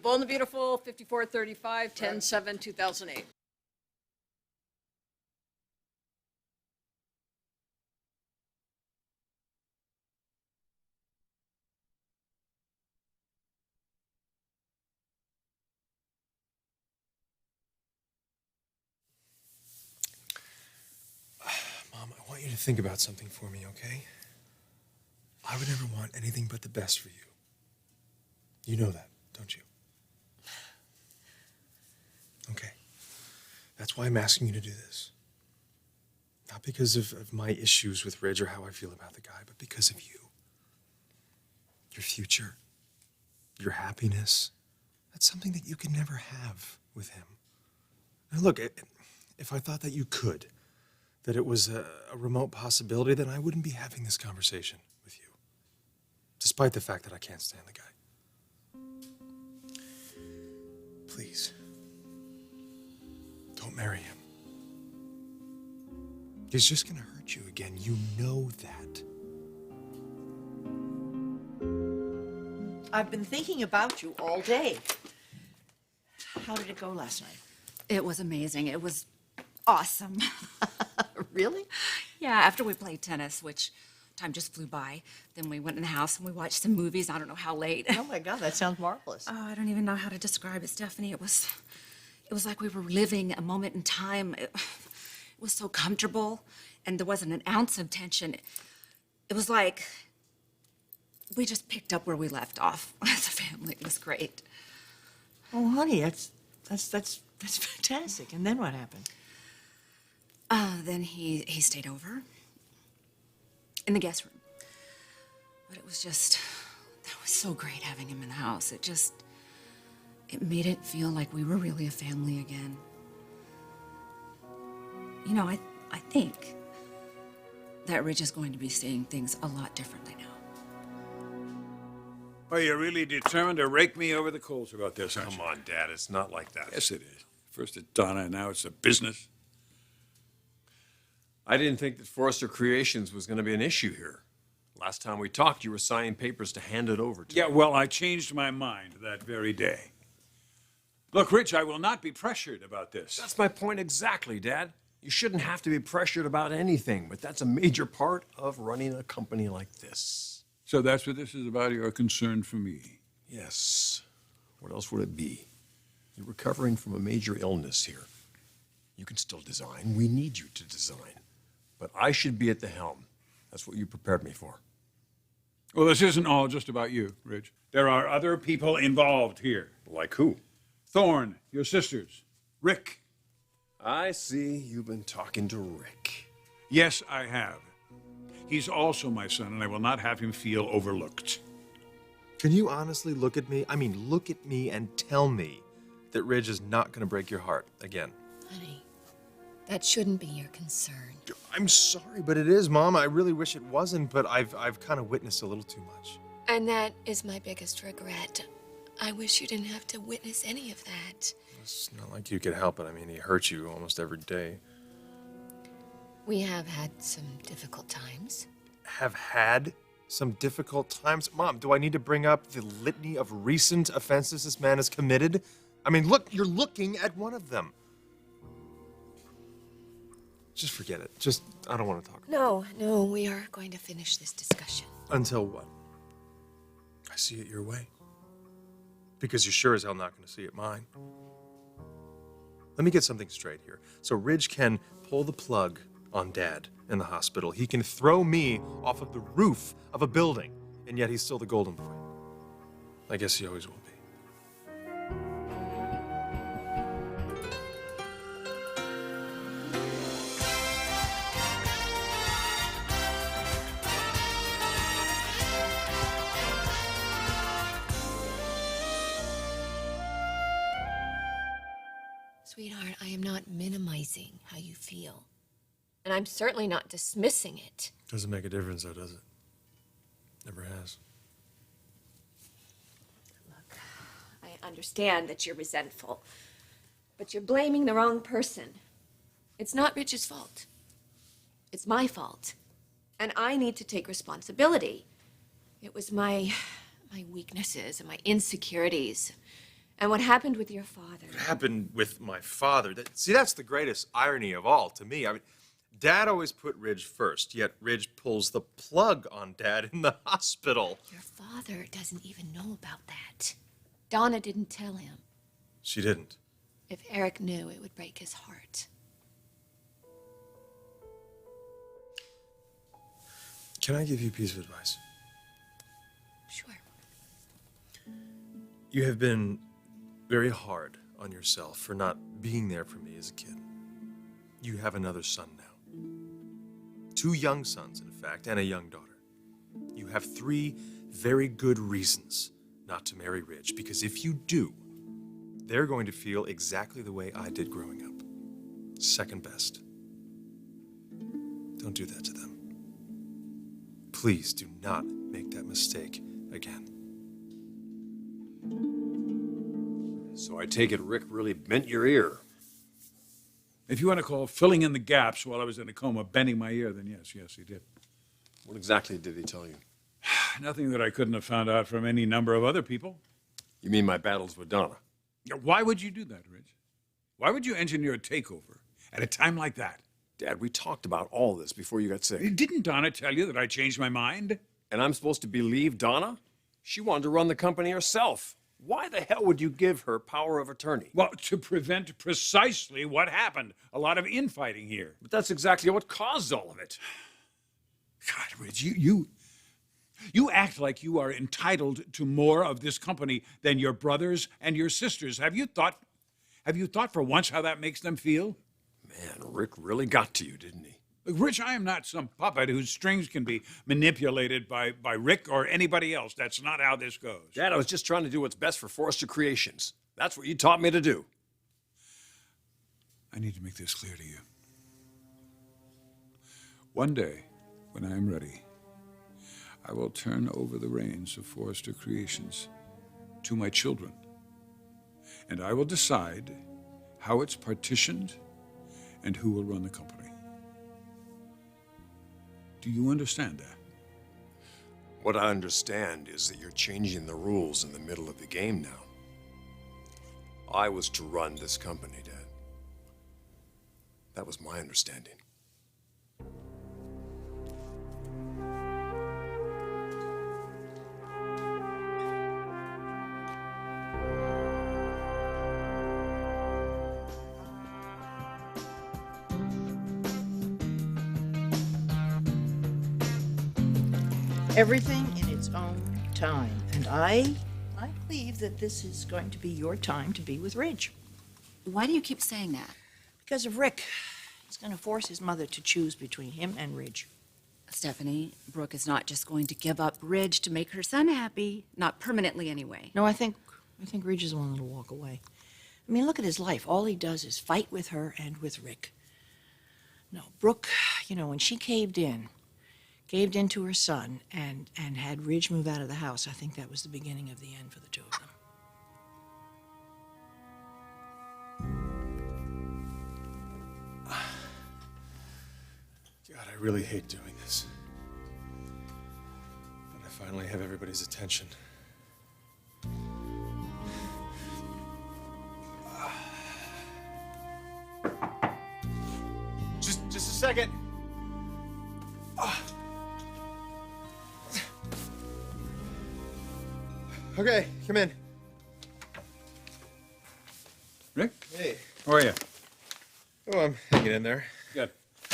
Bold and the Beautiful, 5435, 10/7/2008. Mom, I want you to think about something for me, okay? I would never want anything but the best for you. You know that, don't you? Okay. That's why I'm asking you to do this. Not because of my issues with Ridge or how I feel about the guy, but because of you. Your future. Your happiness. That's something that you can never have with him. Now look, if I thought that you could, that it was a remote possibility, then I wouldn't be having this conversation with you. Despite the fact that I can't stand the guy. Please. Don't marry him. He's just gonna hurt you again. You know that. I've been thinking about you all day. How did it go last night? It was amazing. It was awesome. Really? Yeah, after we played tennis, which time just flew by, then we went in the house and we watched some movies. I don't know how late. Oh my God, that sounds marvelous. Oh, I don't even know how to describe it, Stephanie. It was like we were living a moment in time. It was so comfortable, and there wasn't an ounce of tension. It was like we just picked up where we left off as a family. It was great. Oh, honey, that's fantastic. And then what happened? Then he stayed over in the guest room. But it was so great having him in the house. It made it feel like we were really a family again. You know, I think that Ridge is going to be seeing things a lot differently now. Well, you're really determined to rake me over the coals about this, aren't you? Come on, Dad. It's not like that. Yes, it is. First it's Donna, and now it's a business. I didn't think that Forrester Creations was going to be an issue here. Last time we talked, you were signing papers to hand it over to Yeah, me. well, I changed my mind that very day. Look, Rich, I will not be pressured about this. That's my point exactly, Dad. You shouldn't have to be pressured about anything, but that's a major part of running a company like this. So that's what this is about, your concern for me. Yes. What else would it be? You're recovering from a major illness here. You can still design. We need you to design. But I should be at the helm. That's what you prepared me for. Well, this isn't all just about you, Rich. There are other people involved here. Like who? Thorne, your sisters, Rick. I see you've been talking to Rick. Yes, I have. He's also my son, and I will not have him feel overlooked. Can you honestly look at me? I mean, look at me and tell me that Ridge is not gonna break your heart again. Honey, that shouldn't be your concern. I'm sorry, but it is, Mom. I really wish it wasn't, but I've kind of witnessed a little too much. And that is my biggest regret. I wish you didn't have to witness any of that. It's not like you could help it. I mean, he hurts you almost every day. We have had some difficult times. Have had some difficult times? Mom, do I need to bring up the litany of recent offenses this man has committed? I mean, look, you're looking at one of them. Just forget it. I don't want to talk about it. No, we are going to finish this discussion. Until what? I see it your way. Because you're sure as hell not going to see it mine. Let me get something straight here. So Ridge can pull the plug on Dad in the hospital. He can throw me off of the roof of a building, and yet he's still the golden boy. I guess he always will be. Sweetheart, I am not minimizing how you feel. And I'm certainly not dismissing it. Doesn't make a difference, though, does it? Never has. Look, I understand that you're resentful, but you're blaming the wrong person. It's not Rich's fault. It's my fault. And I need to take responsibility. It was my weaknesses and my insecurities And what happened with your father? What happened with my father? See, that's the greatest irony of all to me. I mean, Dad always put Ridge first, yet Ridge pulls the plug on Dad in the hospital. Your father doesn't even know about that. Donna didn't tell him. She didn't. If Eric knew, it would break his heart. Can I give you a piece of advice? Sure. You have been very hard on yourself for not being there for me as a kid. You have another son now. 2 young sons, in fact, and a young daughter. You have 3 very good reasons not to marry Ridge, because if you do, they're going to feel exactly the way I did growing up. Second best. Don't do that to them. Please do not make that mistake again. So I take it Rick really bent your ear. If you want to call filling in the gaps while I was in a coma bending my ear, then yes, he did. What exactly did he tell you? Nothing that I couldn't have found out from any number of other people. You mean my battles with Donna? Why would you do that, Rich? Why would you engineer a takeover at a time like that? Dad, we talked about all this before you got sick. Didn't Donna tell you that I changed my mind? And I'm supposed to believe Donna? She wanted to run the company herself. Why the hell would you give her power of attorney? Well, to prevent precisely what happened. A lot of infighting here. But that's exactly what caused all of it. God, Rich, you act like you are entitled to more of this company than your brothers and your sisters. Have you thought for once how that makes them feel? Man, Rick really got to you, didn't he? Look, Rich, I am not some puppet whose strings can be manipulated by Rick or anybody else. That's not how this goes. Dad, I was just trying to do what's best for Forrester Creations. That's what you taught me to do. I need to make this clear to you. One day, when I am ready, I will turn over the reins of Forrester Creations to my children. And I will decide how it's partitioned and who will run the company. Do you understand that? What I understand is that you're changing the rules in the middle of the game now. I was to run this company, Dad. That was my understanding. Everything in its own time. And I believe that this is going to be your time to be with Ridge. Why do you keep saying that? Because of Rick. He's going to force his mother to choose between him and Ridge. Stephanie, Brooke is not just going to give up Ridge to make her son happy. Not permanently, anyway. No, I think Ridge is the one that'll walk away. I mean, look at his life. All he does is fight with her and with Rick. No, Brooke, when she caved in to her son and had Ridge move out of the house, I think that was the beginning of the end for the two of them. God, I really hate doing this. But I finally have everybody's attention. Just a second. Okay, come in. Rick, Hey. how are you? Oh, I'm hanging in there. Good.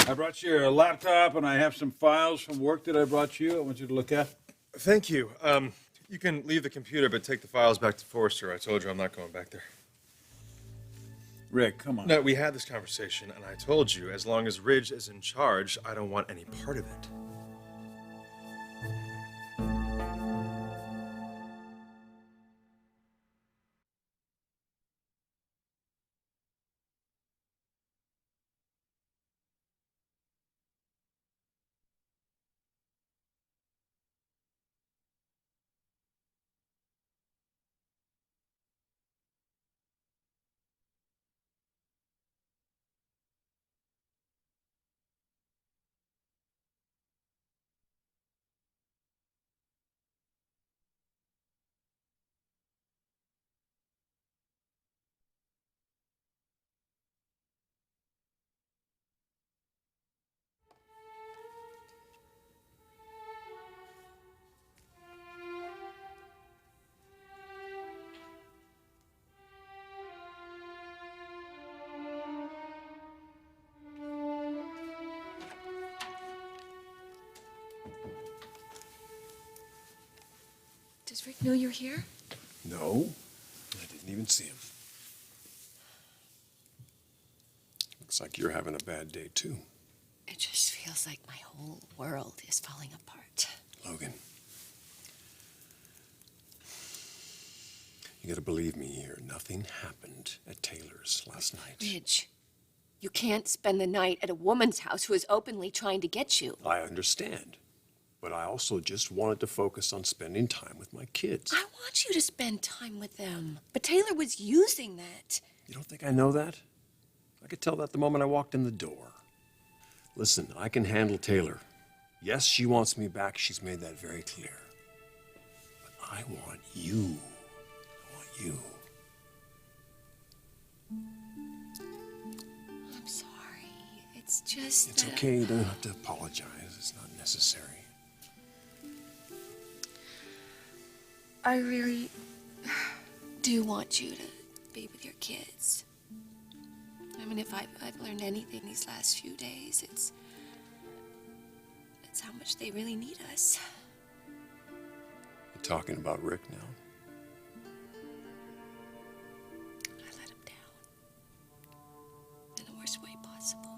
I brought you a laptop, and I have some files from work that I brought you. I want you to look at. Thank you. You can leave the computer, but take the files back to Forrester. I told you I'm not going back there. Rick, come on. No, we had this conversation, and I told you, as long as Ridge is in charge, I don't want any part of it. Does Rick know you're here? No, I didn't even see him. Looks like you're having a bad day, too. It just feels like my whole world is falling apart. Logan. You gotta believe me here. Nothing happened at Taylor's last night. Ridge, you can't spend the night at a woman's house who is openly trying to get you. I understand. But I also just wanted to focus on spending time with my kids. I want you to spend time with them. But Taylor was using that. You don't think I know that? I could tell that the moment I walked in the door. Listen, I can handle Taylor. Yes, she wants me back. She's made that very clear. But I want you. I want you. I'm sorry. It's just It's that okay. You don't have to apologize. It's not necessary. I really do want you to be with your kids. I mean, if I've learned anything these last few days, it's how much they really need us. You talking about Rick now? I let him down in the worst way possible.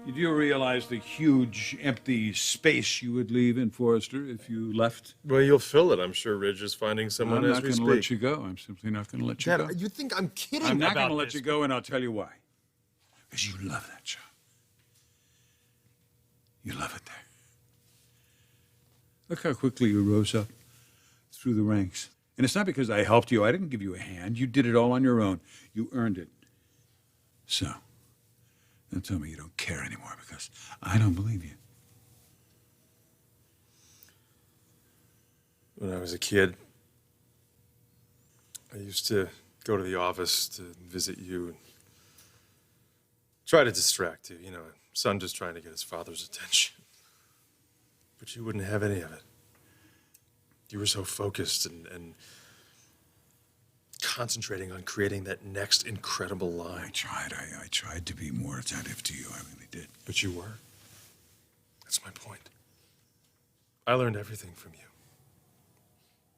You do realize the huge, empty space you would leave in Forrester if you left? Well, you'll fill it. I'm sure Ridge is finding someone I'm as not we going to speak. let you go. I'm simply not going to let you Dad, go. you think I'm kidding I'm not about going to let this? you go, and I'll tell you why. Because you love that job. You love it there. Look how quickly you rose up through the ranks. And it's not because I helped you. I didn't give you a hand. You did it all on your own. You earned it. So, don't tell me you don't care anymore, because I don't believe you. When I was a kid, I used to go to the office to visit you and try to distract you. You know, a son just trying to get his father's attention. But you wouldn't have any of it. You were so focused and concentrating on creating that next incredible line. I tried to be more attentive to you. I really did. But you were. That's my point. I learned everything from you.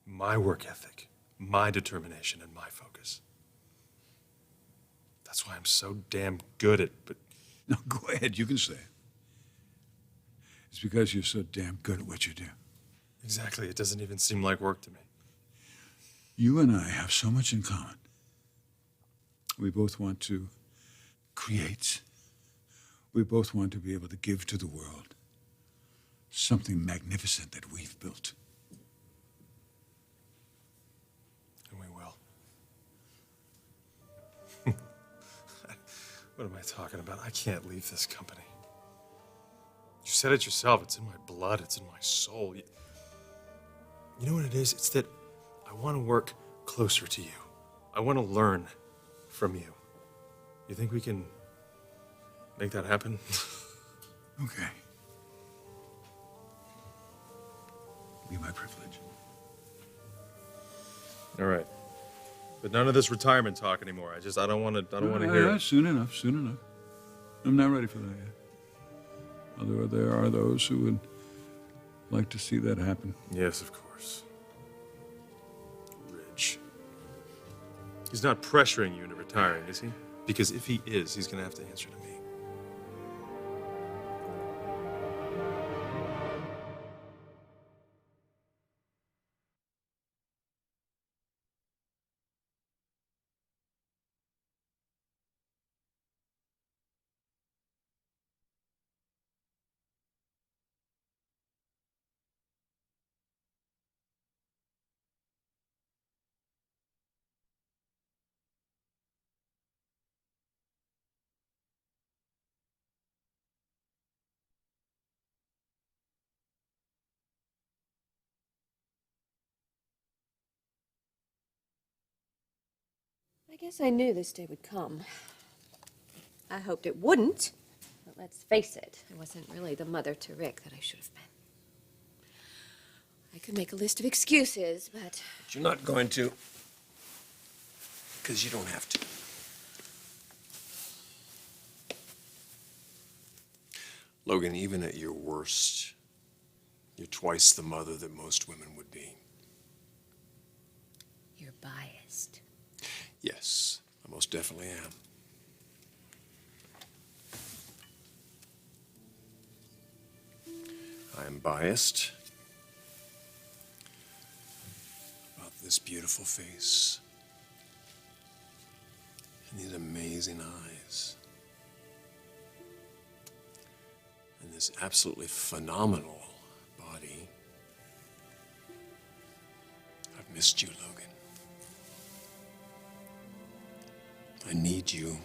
My work ethic, my determination, and my focus. That's why I'm so damn good at, but No, go ahead. You can say it. It's because you're so damn good at what you do. exactly, it doesn't even seem like work to me. You and I have so much in common. We both want to create. We both want to be able to give to the world something magnificent that we've built. And we will. What am I talking about? I can't leave this company. You said it yourself. It's in my blood. It's in my soul. You know what it is? It's that I want to work closer to you. I want to learn from you. You think we can make that happen? Okay. Be my privilege. All right. But none of this retirement talk anymore. I don't want to hear it. Soon enough, soon enough. I'm not ready for that yet. Although there are those who would like to see that happen. Yes, of course. Ridge. He's not pressuring you into retiring, is he? Because if he is, he's going to have to answer to me. I guess I knew this day would come. I hoped it wouldn't, but let's face it, I wasn't really the mother to Rick that I should have been. I could make a list of excuses, but But you're not going to. Because you don't have to. Logan, even at your worst, You're twice the mother that most women would be. You're biased. Yes, I most definitely am. I am biased about this beautiful face and these amazing eyes and this absolutely phenomenal body. I've missed you, Logan. I need you.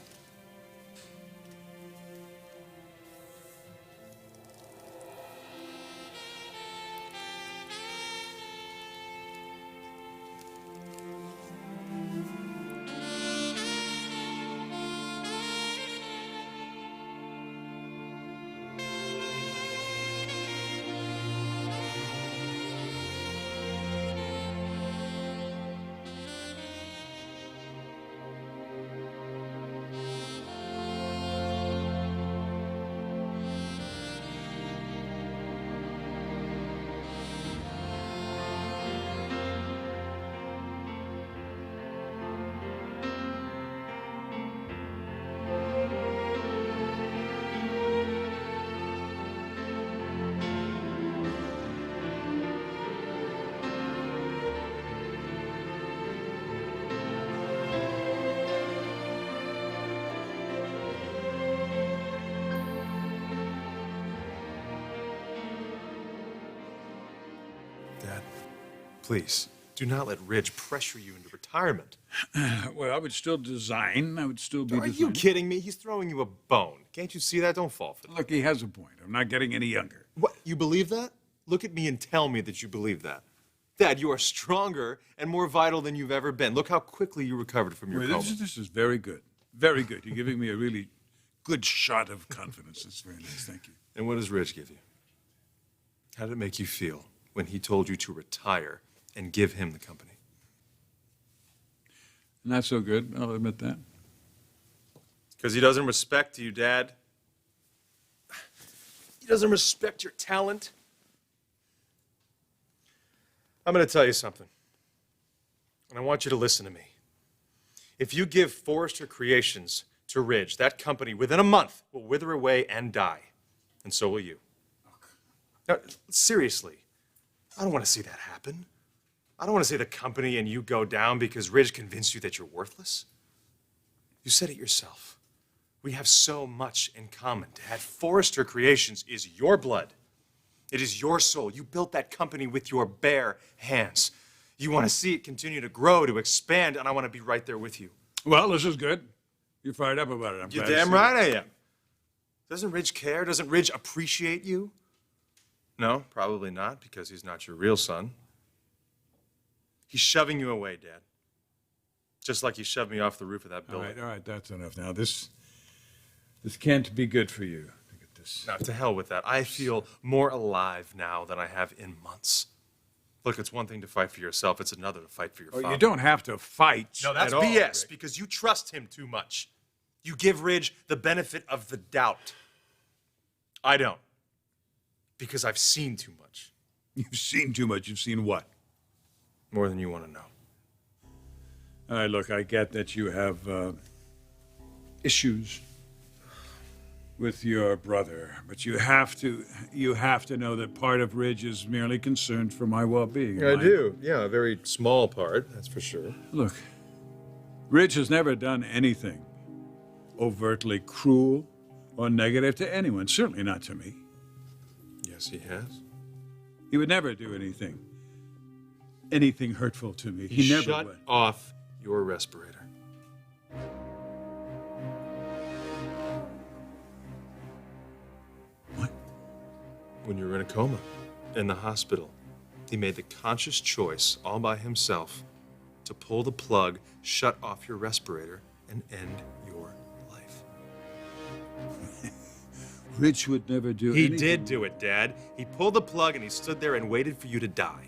Dad, please, do not let Ridge pressure you into retirement. Well, I would still design. I would still be Are you designing. kidding me? He's throwing you a bone. Can't you see that? Don't fall for that. Look, he has a point. I'm not getting any younger. What? You believe that? Look at me and tell me that you believe that. Dad, you are stronger and more vital than you've ever been. Look how quickly you recovered from your Wait, coma. this is very good. Very good. You're giving me a really good shot of confidence. That's very nice. Thank you. And what does Ridge give you? How did it make you feel when he told you to retire and give him the company? Not so good. I'll admit that. Because he doesn't respect you, Dad. He doesn't respect your talent. I'm going to tell you something. And I want you to listen to me. If you give Forrester Creations to Ridge, that company within a month will wither away and die. And so will you. Now, seriously, I don't want to see that happen. I don't want to see the company and you go down because Ridge convinced you that you're worthless. You said it yourself. We have so much in common, Dad. Forrester Creations is your blood. It is your soul. You built that company with your bare hands. You want to see it continue to grow, to expand, and I want to be right there with you. Well, this is good. You're fired up about it. I'm You're glad to damn see right it. I am. Doesn't Ridge care? Doesn't Ridge appreciate you? No, probably not, because he's not your real son. He's shoving you away, Dad. Just like he shoved me off the roof of that building. All right, that's enough now. This can't be good for you. Look at this. Now, to hell with that. I feel more alive now than I have in months. Look, it's one thing to fight for yourself. It's another to fight for your father. You don't have to fight. No, that's at all, BS, Rick. because you trust him too much. You give Ridge the benefit of the doubt. I don't. Because I've seen too much. You've seen too much. You've seen what? More than you want to know. All right, look, I get that you have issues with your brother, but you have to know that part of Ridge is merely concerned for my well-being. I do. Yeah, a very small part, that's for sure. Look, Ridge has never done anything overtly cruel or negative to anyone, certainly not to me. Yes, he has. He would never do anything hurtful to me. He never Shut would. off your respirator. What? When you were in a coma, in the hospital, he made the conscious choice, all by himself, to pull the plug, shut off your respirator, and end your life. Ridge would never do He anything. did do it, Dad. He pulled the plug and he stood there and waited for you to die.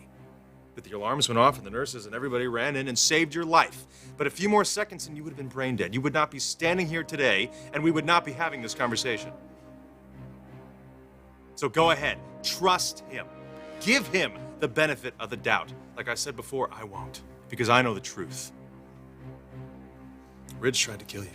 But the alarms went off and the nurses and everybody ran in and saved your life. But a few more seconds and you would have been brain dead. You would not be standing here today and we would not be having this conversation. So go ahead, trust him. give him the benefit of the doubt. Like I said before, I won't, because I know the truth. Ridge tried to kill you.